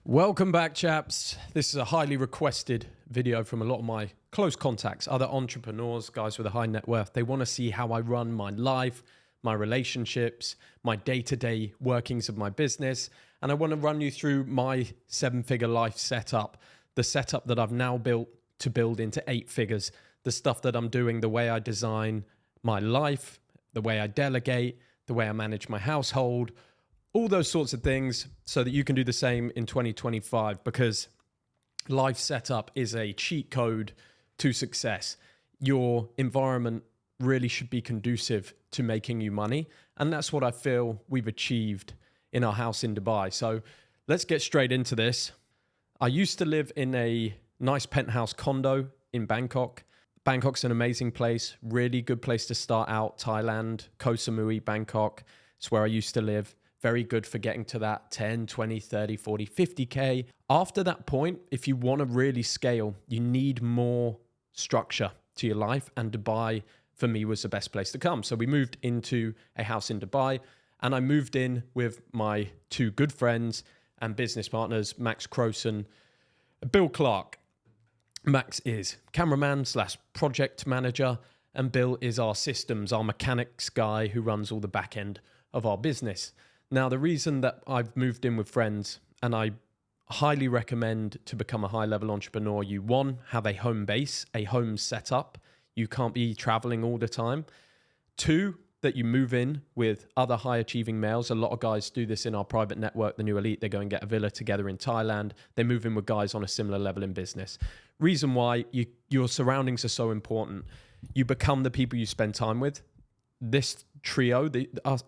Welcome back, chaps. This is a highly requested video from a lot of my close contacts, other entrepreneurs, guys with a high net worth. They want to see how I run my life, my relationships, my day-to-day workings of my business. And I want to run you through my 7-figure life setup, the setup that I've now built to build into 8 figures, the stuff that I'm doing, the way I design my life, the way I delegate, the way I manage my household, all those sorts of things so that you can do the same in 2025, because life setup is a cheat code to success. Your environment really should be conducive to making you money. And that's what I feel we've achieved in our house in Dubai. So let's get straight into this. I used to live in a nice penthouse condo in Bangkok. Bangkok's an amazing place, really good place to start out. Thailand, Koh Samui, Bangkok. It's where I used to live. Very good for getting to that 10, 20, 30, 40, 50K. After that point, if you want to really scale, you need more structure to your life. And Dubai, for me, was the best place to come. So we moved into a house in Dubai, and I moved in with my 2 good friends and business partners, Max Croson, Bill Clark. Max is cameraman / project manager, and Bill is our systems, our mechanics guy who runs all the back end of our business. Now, the reason that I've moved in with friends, and I highly recommend to become a high-level entrepreneur, you, 1, have a home base, a home setup. You can't be traveling all the time. 2, that you move in with other high-achieving males. A lot of guys do this in our private network, the New Elite. They go and get a villa together in Thailand. They move in with guys on a similar level in business. Reason why your surroundings are so important. You become the people you spend time with. This trio,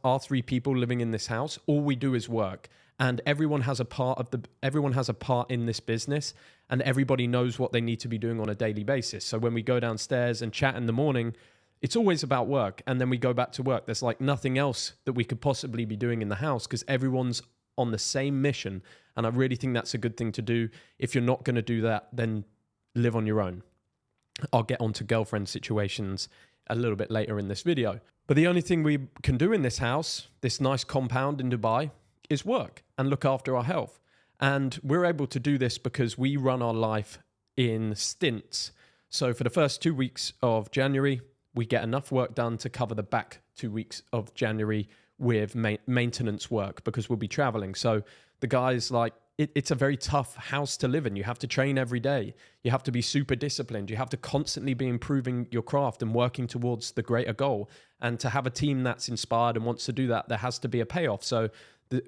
our 3 people living in this house, all we do is work, and everyone has a part in this business, and everybody knows what they need to be doing on a daily basis. So when we go downstairs and chat in the morning, it's always about work, and then we go back to work. There's like nothing else that we could possibly be doing in the house because everyone's on the same mission, and I really think that's a good thing to do. If you're not going to do that, then live on your own. I'll get onto girlfriend situations a little bit later in this video. But the only thing we can do in this house, this nice compound in Dubai, is work and look after our health. And we're able to do this because we run our life in stints. So for the first 2 weeks of January, we get enough work done to cover the back 2 weeks of January with maintenance work because we'll be traveling. So the guys it's a very tough house to live in. You have to train every day. You have to be super disciplined. You have to constantly be improving your craft and working towards the greater goal. And to have a team that's inspired and wants to do that, there has to be a payoff. So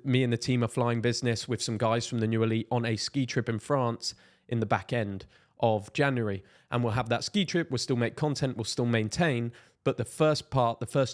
me and the team are flying business with some guys from the New Elite on a ski trip in France in the back end of January. And we'll have that ski trip. We'll still make content. We'll still maintain. But the first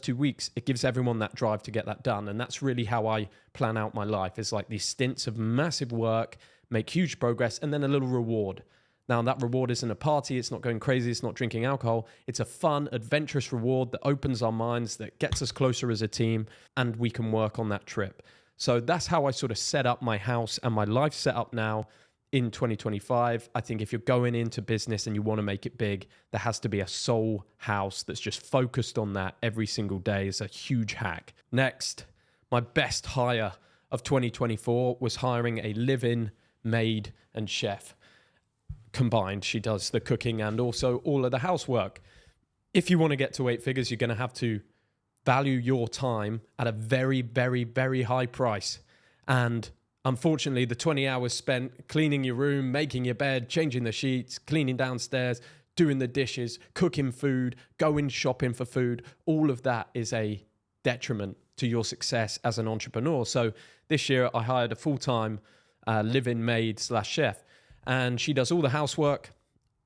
2 weeks, it gives everyone that drive to get that done. And that's really how I plan out my life. It's like these stints of massive work, make huge progress, and then a little reward. Now, that reward isn't a party. It's not going crazy. It's not drinking alcohol. It's a fun, adventurous reward that opens our minds, that gets us closer as a team, and we can work on that trip. So that's how I sort of set up my house and my life setup now in 2025. I think if you're going into business and you want to make it big, there has to be a sole house that's just focused on that every single day. It's a huge hack. Next, my best hire of 2024 was hiring a live-in maid and chef. Combined, she does the cooking and also all of the housework. If you want to get to 8 figures, you're going to have to value your time at a very, very, very high price. And unfortunately, the 20 hours spent cleaning your room, making your bed, changing the sheets, cleaning downstairs, doing the dishes, cooking food, going shopping for food, all of that is a detriment to your success as an entrepreneur. So this year I hired a full-time live-in maid / chef, and she does all the housework.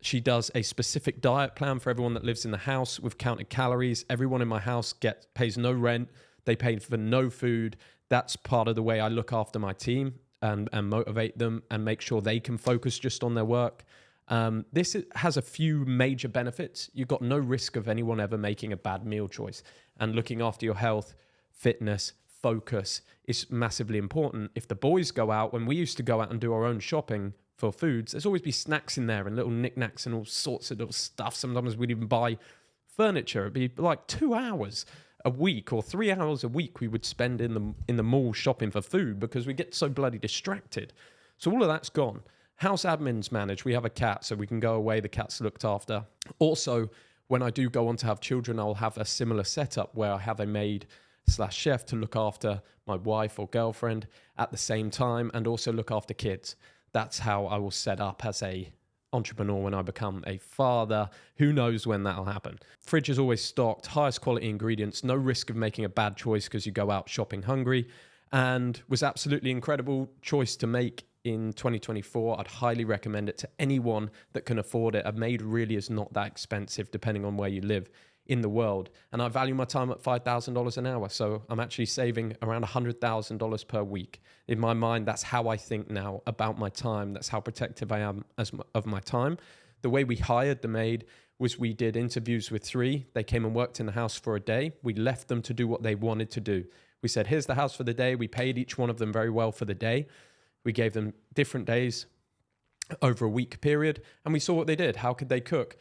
She does a specific diet plan for everyone that lives in the house with counted calories. Everyone in my house pays no rent. They pay for no food. That's part of the way I look after my team and motivate them and make sure they can focus just on their work. This has a few major benefits. You've got no risk of anyone ever making a bad meal choice. And looking after your health, fitness, focus is massively important. If the boys go out, when we used to go out and do our own shopping for foods, there's always be snacks in there and little knickknacks and all sorts of little stuff. Sometimes we'd even buy furniture. It'd be like 2 hours a week or 3 hours a week we would spend in the mall shopping for food because we get so bloody distracted. So all of that's gone. House admin's managed. We have a cat, so we can go away. The cat's looked after. Also, when I do go on to have children, I'll have a similar setup where I have a maid / chef to look after my wife or girlfriend at the same time and also look after kids. That's how I will set up as a entrepreneur when I become a father. Who knows when that'll happen. Fridge is always stocked, highest quality ingredients, no risk of making a bad choice because you go out shopping hungry, and was absolutely incredible choice to make in 2024. I'd highly recommend it to anyone that can afford it. A maid really is not that expensive depending on where you live in the world. And I value my time at $5,000 an hour. So I'm actually saving around $100,000 per week. In my mind, that's how I think now about my time. That's how protective I am of my time. The way we hired the maid was we did interviews with 3. They came and worked in the house for a day. We left them to do what they wanted to do. We said, here's the house for the day. We paid each one of them very well for the day. We gave them different days over a week period, and we saw what they did. How could they cook?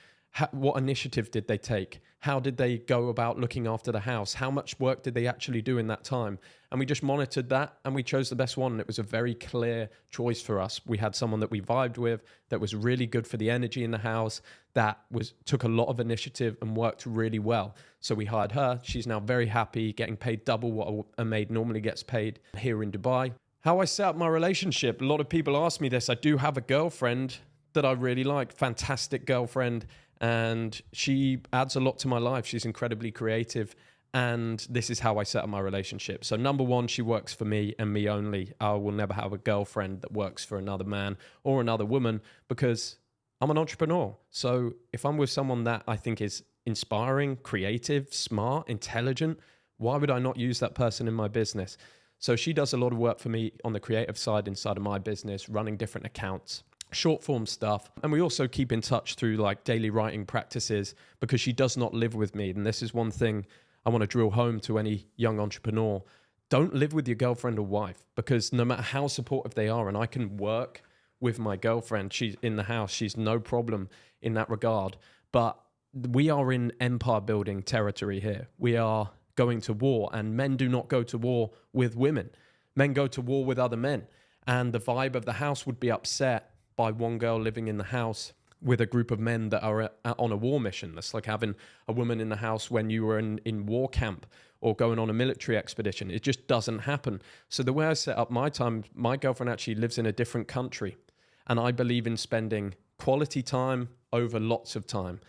What initiative did they take? How did they go about looking after the house? How much work did they actually do in that time? And we just monitored that, and we chose the best one. And it was a very clear choice for us. We had someone that we vibed with, that was really good for the energy in the house, that took a lot of initiative and worked really well. So we hired her. She's now very happy, getting paid double what a maid normally gets paid here in Dubai. How I set up my relationship. A lot of people ask me this. I do have a girlfriend that I really like, fantastic girlfriend, and she adds a lot to my life. She's incredibly creative, and this is how I set up my relationship. So number one, she works for me and me only. I will never have a girlfriend that works for another man or another woman because I'm an entrepreneur. So if I'm with someone that I think is inspiring, creative, smart, intelligent, why would I not use that person in my business? So she does a lot of work for me on the creative side inside of my business, running different accounts, short form stuff. And we also keep in touch through like daily writing practices because she does not live with me. And this is one thing I want to drill home to any young entrepreneur. Don't live with your girlfriend or wife, because no matter how supportive they are, and I can work with my girlfriend, she's in the house, she's no problem in that regard. But we are in empire building territory here. We are going to war, and men do not go to war with women. Men go to war with other men. And the vibe of the house would be upset by one girl living in the house with a group of men that are on a war mission. That's like having a woman in the house when you were in war camp or going on a military expedition. It just doesn't happen. So the way I set up my time, my girlfriend actually lives in a different country, and I believe in spending quality time over lots of time.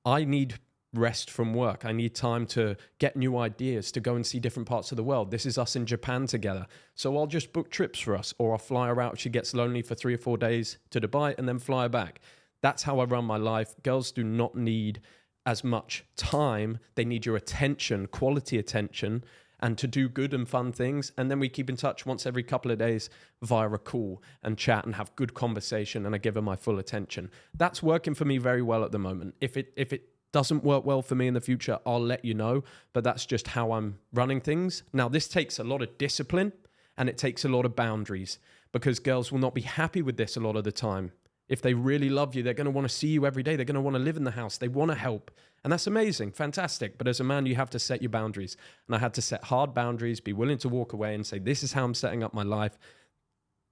I need rest from work. I need time to get new ideas, to go and see different parts of the world. This is us in Japan together. So I'll just book trips for us, or I'll fly her out. She gets lonely for 3 or 4 days to Dubai and then fly her back. That's how I run my life. Girls do not need as much time. They need your attention, quality attention, and to do good and fun things. And then we keep in touch once every couple of days via a call and chat and have good conversation, and I give her my full attention. That's working for me very well at the moment. If it doesn't work well for me in the future, I'll let you know, but that's just how I'm running things. Now, this takes a lot of discipline and it takes a lot of boundaries, because girls will not be happy with this a lot of the time. If they really love you, they're going to want to see you every day. They're going to want to live in the house. They want to help. And that's amazing, fantastic. But as a man, you have to set your boundaries. And I had to set hard boundaries, be willing to walk away and say, this is how I'm setting up my life.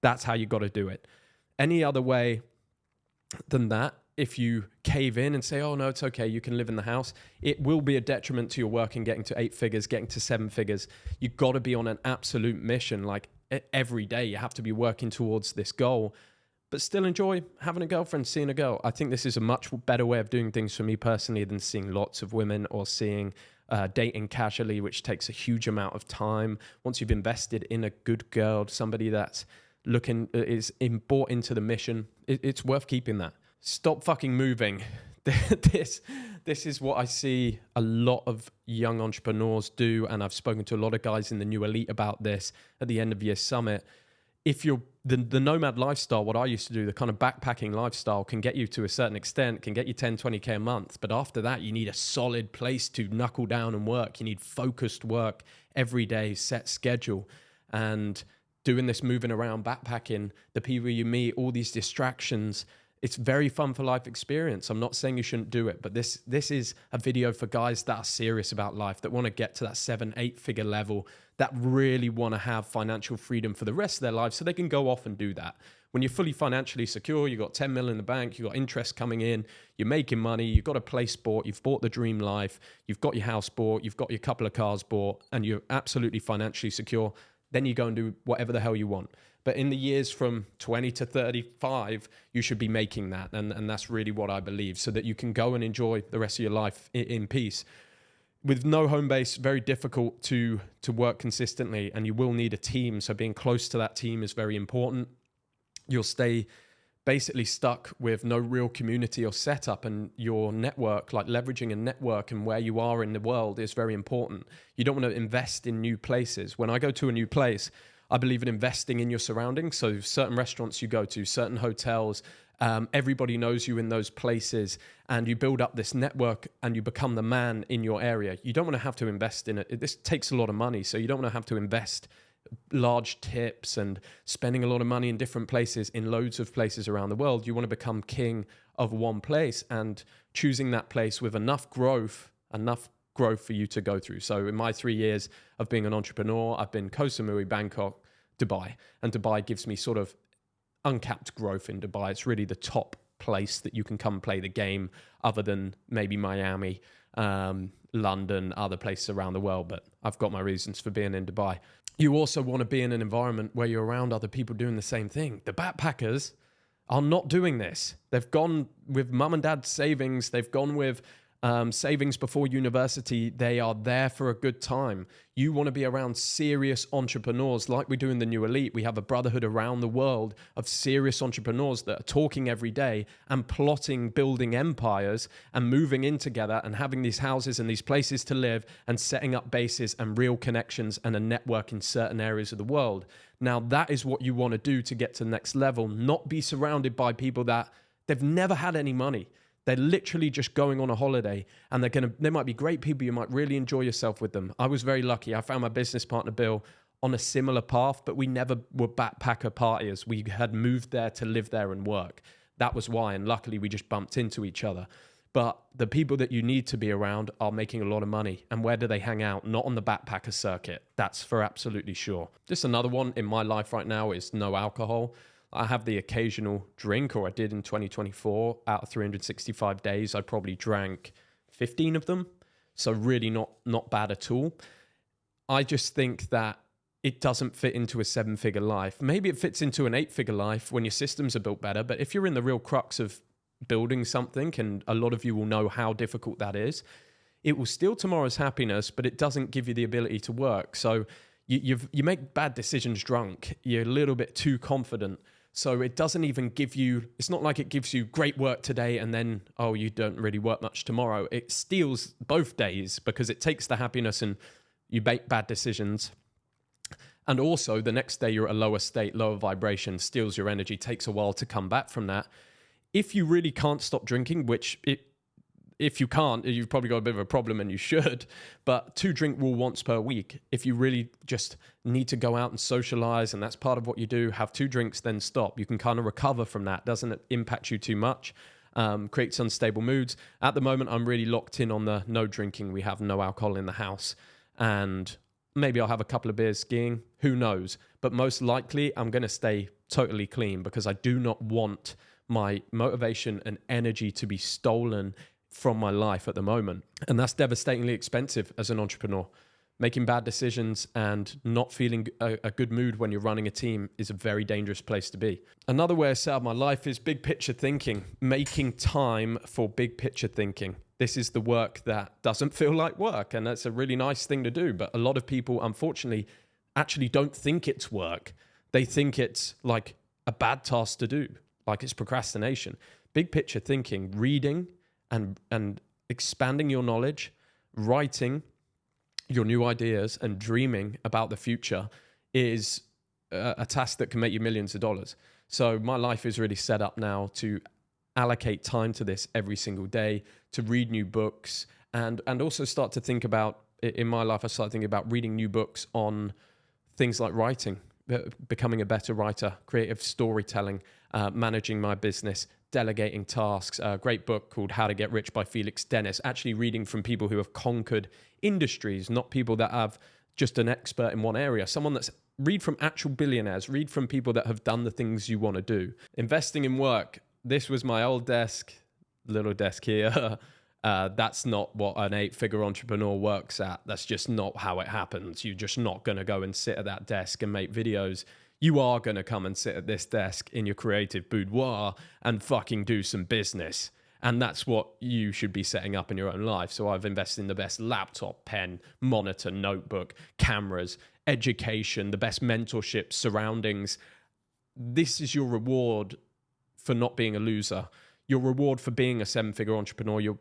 That's how you got to do it. Any other way than that, if you cave in and say, oh, no, it's okay, you can live in the house, it will be a detriment to your work and getting to 8 figures, getting to 7 figures. You've got to be on an absolute mission. Like every day, you have to be working towards this goal, but still enjoy having a girlfriend, seeing a girl. I think this is a much better way of doing things for me personally than seeing lots of women or seeing dating casually, which takes a huge amount of time. Once you've invested in a good girl, somebody that's bought into the mission, it's worth keeping that. Stop fucking moving. This is what I see a lot of young entrepreneurs do, and I've spoken to a lot of guys in the new elite about this at the end of year summit. If you're the nomad lifestyle, what I used to do, the kind of backpacking lifestyle, can get you to a certain extent, can get you 10, 20K a month. But after that, you need a solid place to knuckle down and work. You need focused work every day, set schedule. And doing this moving around, backpacking, the people you meet, all these distractions, It's very fun for life experience. I'm not saying you shouldn't do it, but this is a video for guys that are serious about life, that want to get to that 7-8 figure level, that really want to have financial freedom for the rest of their life so they can go off and do that. When you're fully financially secure, you've got 10 million in the bank, you've got interest coming in, you're making money, you've got a place bought, you've bought the dream life, you've got your house bought, you've got your couple of cars bought, and you're absolutely financially secure, then you go and do whatever the hell you want. But in the years from 20 to 35, you should be making that. And that's really what I believe, so that you can go and enjoy the rest of your life in peace. With no home base, very difficult to work consistently, and you will need a team. So being close to that team is very important. You'll stay basically stuck with no real community or setup, and your network, like leveraging a network and where you are in the world, is very important. You don't want to invest in new places. When I go to a new place, I believe in investing in your surroundings. So certain restaurants you go to, certain hotels, everybody knows you in those places, and you build up this network and you become the man in your area. You don't want to have to invest in it. This takes a lot of money, so you don't want to have to invest large tips and spending a lot of money in different places, in loads of places around the world. You want to become king of one place, and choosing that place with enough growth for you to go through. So in my 3 years of being an entrepreneur, I've been Koh Samui, Bangkok, Dubai, and Dubai gives me sort of uncapped growth in Dubai. It's really the top place that you can come play the game, other than maybe Miami, London, other places around the world, but I've got my reasons for being in Dubai. You also want to be in an environment where you're around other people doing the same thing. The backpackers are not doing this. They've gone with mum and dad's savings. They've gone with savings before university. They are there for a good time. You want to be around serious entrepreneurs like we do in the New Elite. We have a brotherhood around the world of serious entrepreneurs that are talking every day and plotting, building empires and moving in together and having these houses and these places to live and setting up bases and real connections and a network in certain areas of the world. Now, that is what you want to do to get to the next level, not be surrounded by people that they've never had any money. They're literally just going on a holiday, and they might be great people. You might really enjoy yourself with them. I was very lucky. I found my business partner, Bill, on a similar path, but we never were backpacker partiers. We had moved there to live there and work. That was why, and luckily we just bumped into each other. But the people that you need to be around are making a lot of money. And where do they hang out? Not on the backpacker circuit. That's for absolutely sure. Just another one in my life right now is no alcohol. I have the occasional drink, or I did in 2024. Out of 365 days, I probably drank 15 of them. So really not bad at all. I just think that it doesn't fit into a 7-figure life. Maybe it fits into an 8-figure life when your systems are built better. But if you're in the real crux of building something, and a lot of you will know how difficult that is, it will steal tomorrow's happiness, but it doesn't give you the ability to work. So you make bad decisions drunk. You're a little bit too confident. So it doesn't even give you, it's not like it gives you great work today and then, oh, you don't really work much tomorrow. It steals both days because it takes the happiness and you make bad decisions. And also the next day you're at a lower state, lower vibration, steals your energy, takes a while to come back from that. If you really can't stop drinking, if you can't, you've probably got a bit of a problem, and you should, but 2 drink rule once per week. If you really just need to go out and socialize, and that's part of what you do, have 2 drinks, then stop. You can kind of recover from that. Doesn't impact you too much, creates unstable moods. At the moment, I'm really locked in on the no drinking. We have no alcohol in the house, and maybe I'll have a couple of beers skiing, who knows? But most likely, I'm going to stay totally clean because I do not want my motivation and energy to be stolen from my life at the moment. And that's devastatingly expensive as an entrepreneur. Making bad decisions and not feeling a good mood when you're running a team is a very dangerous place to be. Another way I set up my life is big picture thinking, making time for big picture thinking. This is the work that doesn't feel like work, and that's a really nice thing to do. But a lot of people, unfortunately, actually don't think it's work. They think it's like a bad task to do, like it's procrastination. Big picture thinking, reading, and expanding your knowledge, writing your new ideas and dreaming about the future is a task that can make you millions of dollars. So my life is really set up now to allocate time to this every single day, to read new books, and also start to think about, in my life, I started thinking about reading new books on things like writing, becoming a better writer, creative storytelling, managing my business, delegating tasks. A great book called How to Get Rich by Felix Dennis, actually reading from people who have conquered industries, not people that have just an expert in one area. Read from actual billionaires, read from people that have done the things you want to do. Investing in work. This was my old desk, little desk here. That's not what an 8-figure entrepreneur works at. That's just not how it happens. You're just not going to go and sit at that desk and make videos. You are going to come and sit at this desk in your creative boudoir and fucking do some business. And that's what you should be setting up in your own life. So I've invested in the best laptop, pen, monitor, notebook, cameras, education, the best mentorship, surroundings. This is your reward for not being a loser. Your reward for being a 7-figure entrepreneur. Your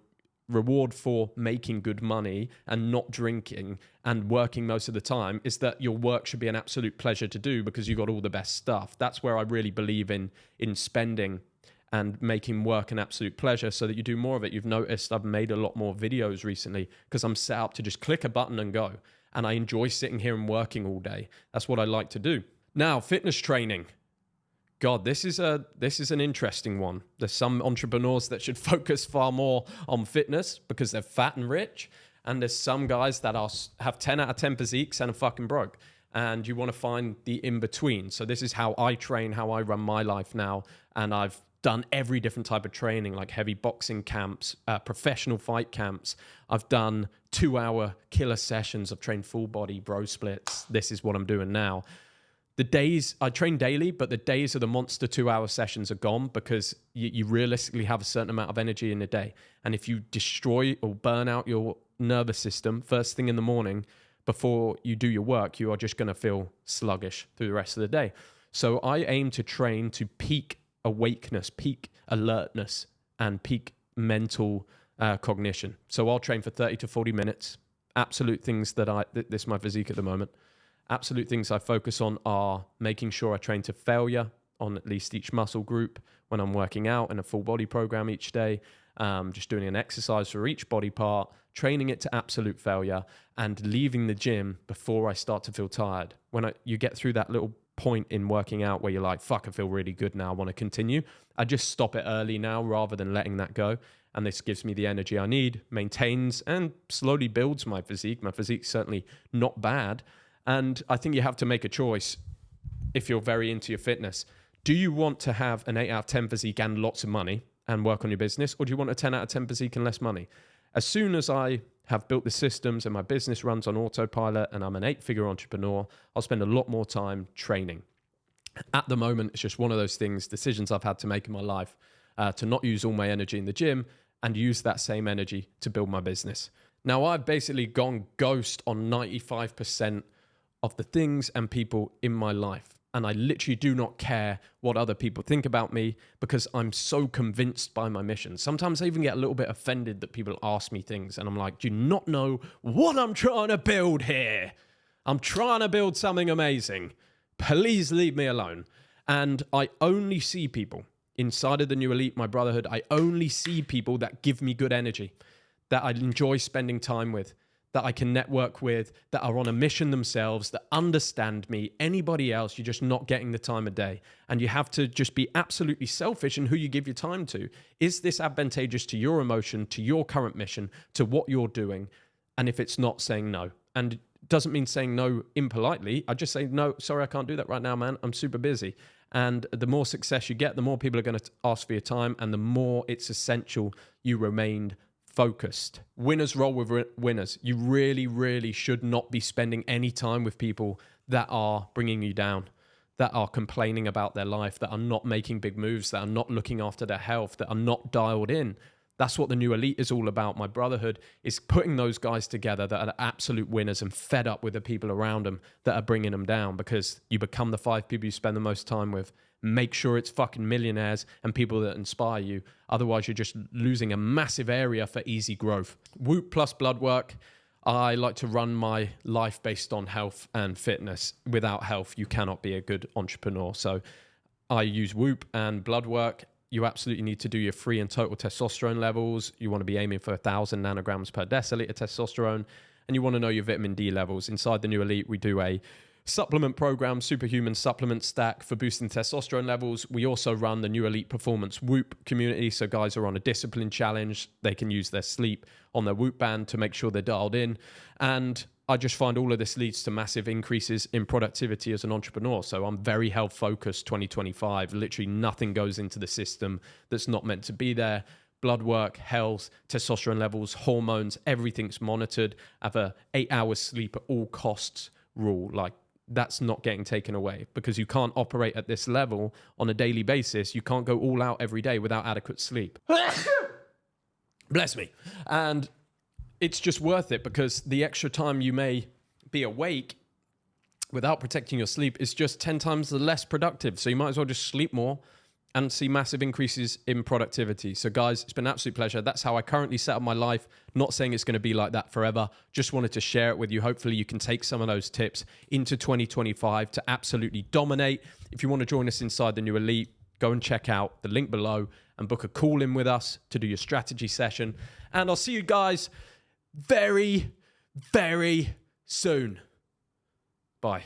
reward for making good money and not drinking and working most of the time is that your work should be an absolute pleasure to do because you got all the best stuff. That's where I really believe in spending and making work an absolute pleasure so that you do more of it. You've noticed I've made a lot more videos recently because I'm set up to just click a button and go. And I enjoy sitting here and working all day. That's what I like to do. Now, fitness training. God, this is an interesting one. There's some entrepreneurs that should focus far more on fitness because they're fat and rich. And there's some guys that have 10 out of 10 physiques and are fucking broke. And you want to find the in-between. So this is how I train, how I run my life now. And I've done every different type of training, like heavy boxing camps, professional fight camps. I've done 2-hour killer sessions. I've trained full body bro splits. This is what I'm doing now. The days, I train daily, but the days of the monster 2-hour sessions are gone because you realistically have a certain amount of energy in a day. And if you destroy or burn out your nervous system first thing in the morning before you do your work, you are just going to feel sluggish through the rest of the day. So I aim to train to peak awakeness, peak alertness, and peak mental cognition. So I'll train for 30 to 40 minutes. Absolute things this is my physique at the moment. Absolute things I focus on are making sure I train to failure on at least each muscle group when I'm working out in a full body program each day, just doing an exercise for each body part, training it to absolute failure, and leaving the gym before I start to feel tired. When you get through that little point in working out where you're like, fuck, I feel really good now, I want to continue. I just stop it early now rather than letting that go. And this gives me the energy I need, maintains and slowly builds my physique. My physique's certainly not bad. And I think you have to make a choice if you're very into your fitness. Do you want to have an 8 out of 10 physique and lots of money and work on your business? Or do you want a 10 out of 10 physique and less money? As soon as I have built the systems and my business runs on autopilot and I'm an 8-figure entrepreneur, I'll spend a lot more time training. At the moment, it's just one of those decisions I've had to make in my life, to not use all my energy in the gym and use that same energy to build my business. Now, I've basically gone ghost on 95% of the things and people in my life. And I literally do not care what other people think about me because I'm so convinced by my mission. Sometimes I even get a little bit offended that people ask me things and I'm like, do you not know what I'm trying to build here? I'm trying to build something amazing. Please leave me alone. And I only see people inside of the New Elite, my brotherhood. I only see people that give me good energy, that I enjoy spending time with, that I can network with, that are on a mission themselves, that understand me. Anybody else, you're just not getting the time of day. And you have to just be absolutely selfish in who you give your time to. Is this advantageous to your emotion, to your current mission, to what you're doing? And if it's not, saying no. And it doesn't mean saying no impolitely. I just say, no, sorry, I can't do that right now, man. I'm super busy. And the more success you get, the more people are going to ask for your time and the more it's essential you remain focused. Winners roll with winners. You really, really should not be spending any time with people that are bringing you down, that are complaining about their life, that are not making big moves, that are not looking after their health, that are not dialed in. That's what the New Elite is all about. My brotherhood is putting those guys together that are absolute winners and fed up with the people around them that are bringing them down, because you become the 5 people you spend the most time with. Make sure it's fucking millionaires and people that inspire you. Otherwise, you're just losing a massive area for easy growth. Whoop plus Bloodwork. I like to run my life based on health and fitness. Without health, you cannot be a good entrepreneur. So I use Whoop and Bloodwork. You absolutely need to do your free and total testosterone levels. You want to be aiming for 1,000 nanograms per deciliter testosterone. And you want to know your vitamin D levels. Inside the New Elite, we do a supplement program, Superhuman Supplement Stack for boosting testosterone levels. We also run the New Elite Performance Whoop community. So guys are on a discipline challenge. They can use their sleep on their Whoop band to make sure they're dialed in. And I just find all of this leads to massive increases in productivity as an entrepreneur. So I'm very health focused 2025. Literally nothing goes into the system that's not meant to be there. Blood work, health, testosterone levels, hormones, everything's monitored. I have a 8 hours sleep at all costs rule. Like, that's not getting taken away because you can't operate at this level on a daily basis. You can't go all out every day without adequate sleep. Bless me. And it's just worth it because the extra time you may be awake without protecting your sleep is just 10 times less productive. So you might as well just sleep more and see massive increases in productivity. So guys, it's been an absolute pleasure. That's how I currently set up my life. Not saying it's going to be like that forever. Just wanted to share it with you. Hopefully you can take some of those tips into 2025 to absolutely dominate. If you want to join us inside the New Elite, go and check out the link below and book a call in with us to do your strategy session. And I'll see you guys very, very soon. Bye.